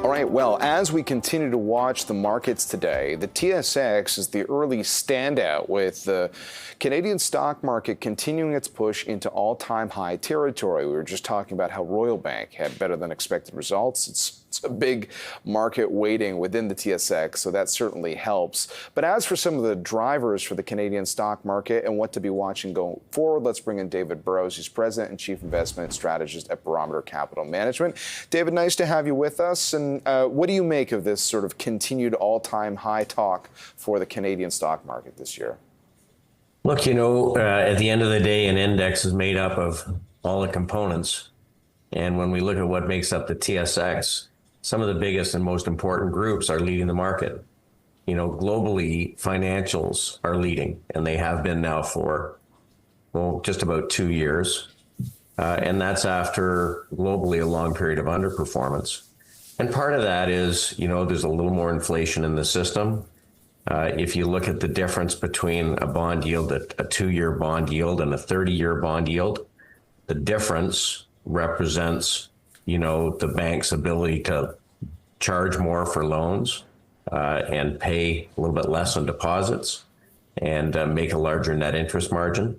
All right, well, as we continue to watch the markets today, the TSX is the early standout, with the Canadian stock market continuing its push into all-time high territory. We were just talking about how Royal Bank had better than expected results. It's a big market weighting within the TSX, so that certainly helps. But as for some of the drivers for the Canadian stock market and what to be watching going forward, let's bring in David Burrows. He's President and Chief Investment Strategist at Barometer Capital Management. David, nice to have you with us. And what do you make of this sort of continued all-time high talk for the Canadian stock market this year? Look, at the end of the day, an index is made up of all the components. And when we look at what makes up the TSX, some of the biggest and most important groups are leading the market. Globally, financials are leading, and they have been now for, just about 2 years. And that's after globally a long period of underperformance. And part of that is, there's a little more inflation in the system. If you look at the difference between a bond yield, a 2-year bond yield and a 30-year bond yield, the difference represents, the bank's ability to charge more for loans and pay a little bit less on deposits and make a larger net interest margin.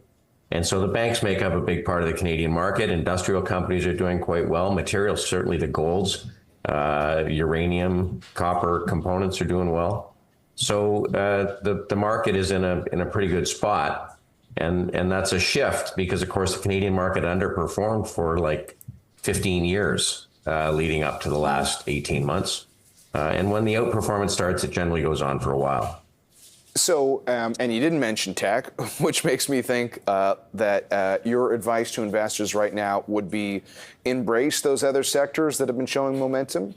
And so the banks make up a big part of the Canadian market. Industrial companies are doing quite well. Materials, certainly the golds, uranium, copper components are doing well. So the market is in a pretty good spot. And that's a shift because, of course, the Canadian market underperformed for like 15 years leading up to the last 18 months. And when the outperformance starts, it generally goes on for a while. So, and you didn't mention tech, which makes me think that your advice to investors right now would be embrace those other sectors that have been showing momentum?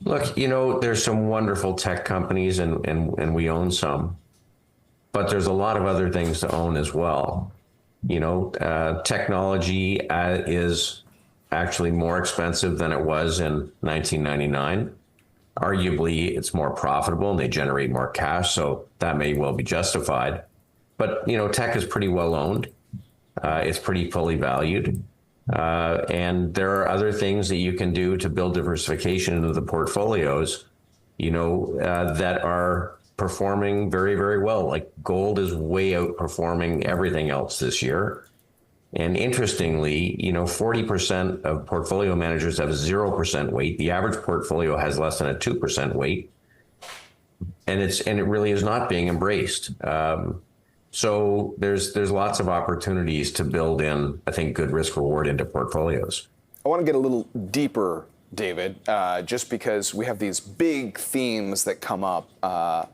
Look, there's some wonderful tech companies and we own some, but there's a lot of other things to own as well. Technology is actually more expensive than it was in 1999. Arguably, it's more profitable and they generate more cash, so that may well be justified. But, tech is pretty well owned. It's pretty fully valued. And there are other things that you can do to build diversification into the portfolios, that are performing very, very well. Like gold is way outperforming everything else this year. And interestingly, 40% of portfolio managers have 0% weight. The average portfolio has less than a 2% weight. And it really is not being embraced. So there's lots of opportunities to build in, I think, good risk reward into portfolios. I want to get a little deeper, David, just because we have these big themes that come up,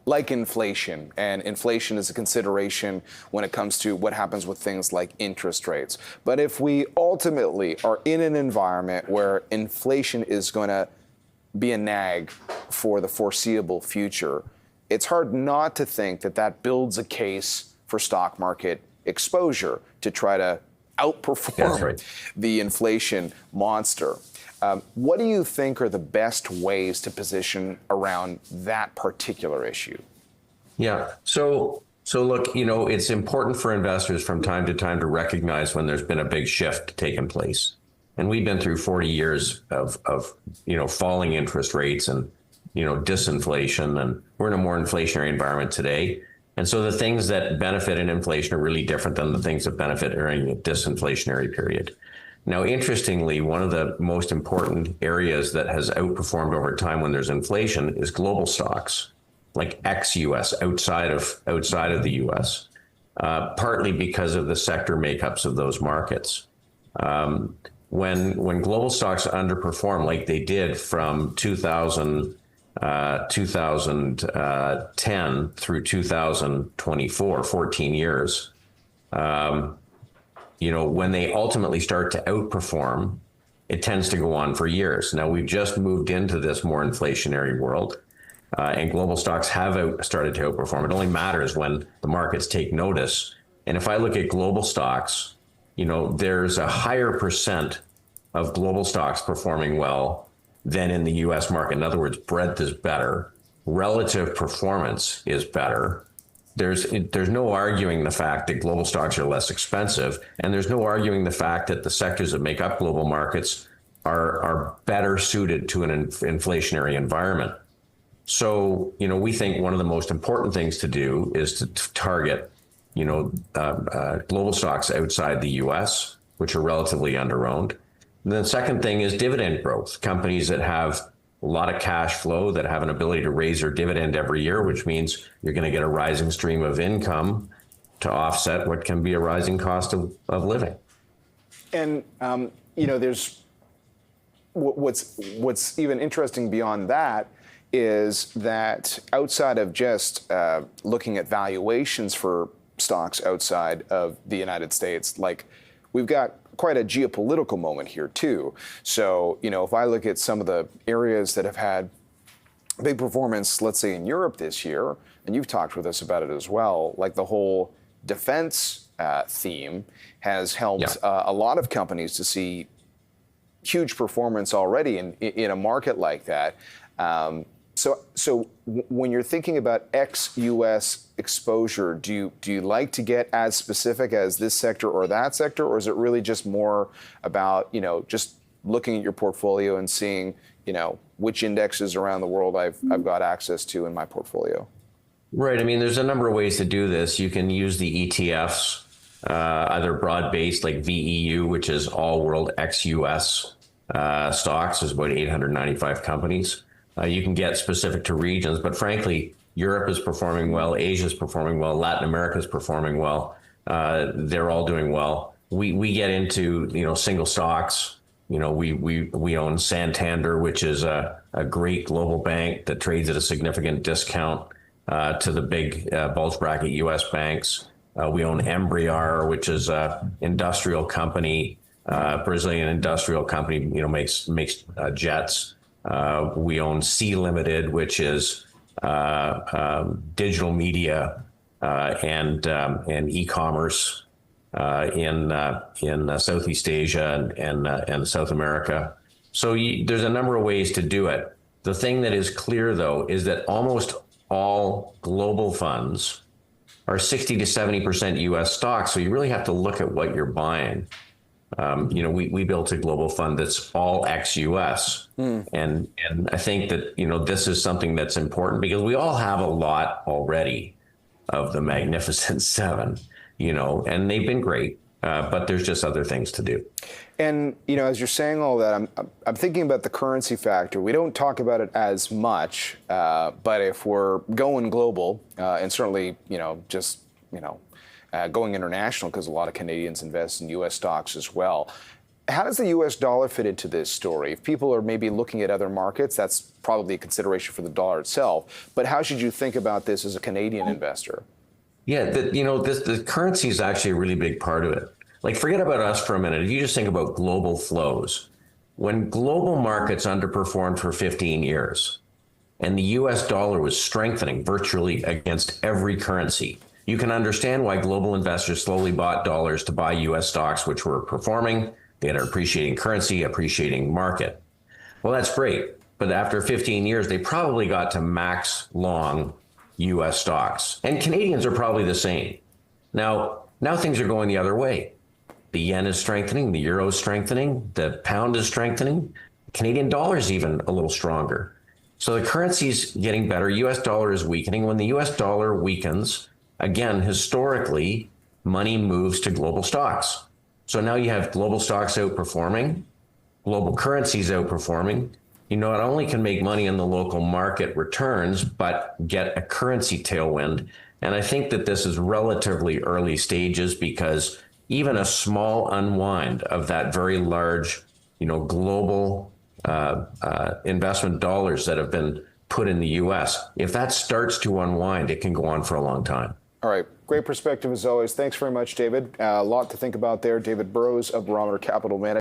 like inflation. And inflation is a consideration when it comes to what happens with things like interest rates. But if we ultimately are in an environment where inflation is going to be a nag for the foreseeable future, it's hard not to think that that builds a case for stock market exposure to try to outperform the inflation monster. What do you think are the best ways to position around that particular issue? Yeah. So look, it's important for investors from time to time to recognize when there's been a big shift taking place. And we've been through 40 years of falling interest rates and, disinflation, and we're in a more inflationary environment today. And so the things that benefit in inflation are really different than the things that benefit during a disinflationary period. Now, interestingly, one of the most important areas that has outperformed over time when there's inflation is global stocks, like ex-US, outside of the US, partly because of the sector makeups of those markets. When global stocks underperform, like they did from 2010 through 2024, 14 years, when they ultimately start to outperform, it tends to go on for years. Now, we've just moved into this more inflationary world, and global stocks have started to outperform. It only matters when the markets take notice. And if I look at global stocks, there's a higher percent of global stocks performing well than in the US market. In other words, breadth is better, relative performance is better. There's no arguing the fact that global stocks are less expensive, and there's no arguing the fact that the sectors that make up global markets are better suited to an inflationary environment. So, we think one of the most important things to do is to target, global stocks outside the U.S., which are relatively underowned. And then the second thing is dividend growth. Companies that have a lot of cash flow, that have an ability to raise their dividend every year, which means you're going to get a rising stream of income to offset what can be a rising cost of living. And, there's what's even interesting beyond that is that outside of just looking at valuations for stocks outside of the United States, like we've got quite a geopolitical moment here too. So, if I look at some of the areas that have had big performance, let's say in Europe this year, and you've talked with us about it as well, like the whole defense theme has helped a lot of companies to see huge performance already in a market like that. So when you're thinking about ex-U.S. exposure, do you like to get as specific as this sector or that sector, or is it really just more about, just looking at your portfolio and seeing, which indexes around the world I've got access to in my portfolio? Right. I mean, there's a number of ways to do this. You can use the ETFs, either broad-based like VEU, which is all world ex-U.S. Stocks. There's about 895 companies. You can get specific to regions, but frankly, Europe is performing well, Asia is performing well, Latin America is performing well. They're all doing well. We get into single stocks. We own Santander, which is a great global bank that trades at a significant discount to the big bulge bracket U.S. banks. We own Embraer, which is a industrial company, Brazilian industrial company. Makes jets. We own C Limited, which is digital media and e-commerce in Southeast Asia and South America. So there's a number of ways to do it. The thing that is clear, though, is that almost all global funds are 60 to 70% U.S. stocks. So you really have to look at what you're buying. We built a global fund that's all ex-U.S. And I think that, this is something that's important because we all have a lot already of the Magnificent Seven, and they've been great, but there's just other things to do. And, as you're saying all that, I'm thinking about the currency factor. We don't talk about it as much, but if we're going global, and certainly, going international, because a lot of Canadians invest in U.S. stocks as well. How does the U.S. dollar fit into this story? If people are maybe looking at other markets, that's probably a consideration for the dollar itself. But how should you think about this as a Canadian investor? Yeah, the currency is actually a really big part of it. Like, forget about us for a minute. If you just think about global flows, when global markets underperformed for 15 years and the U.S. dollar was strengthening virtually against every currency, you can understand why global investors slowly bought dollars to buy U.S. stocks, which were performing. They had an appreciating currency, appreciating market. Well, that's great. But after 15 years, they probably got to max long U.S. stocks. And Canadians are probably the same. Now things are going the other way. The yen is strengthening, the euro is strengthening, the pound is strengthening, the Canadian dollar is even a little stronger. So the currency's getting better. U.S. dollar is weakening. When the U.S. dollar weakens, again, historically, money moves to global stocks. So now you have global stocks outperforming, global currencies outperforming. You not only can make money in the local market returns, but get a currency tailwind. And I think that this is relatively early stages because even a small unwind of that very large, global investment dollars that have been put in the U.S., if that starts to unwind, it can go on for a long time. All right. Great perspective as always. Thanks very much, David. A lot to think about there. David Burrows of Barometer Capital Management.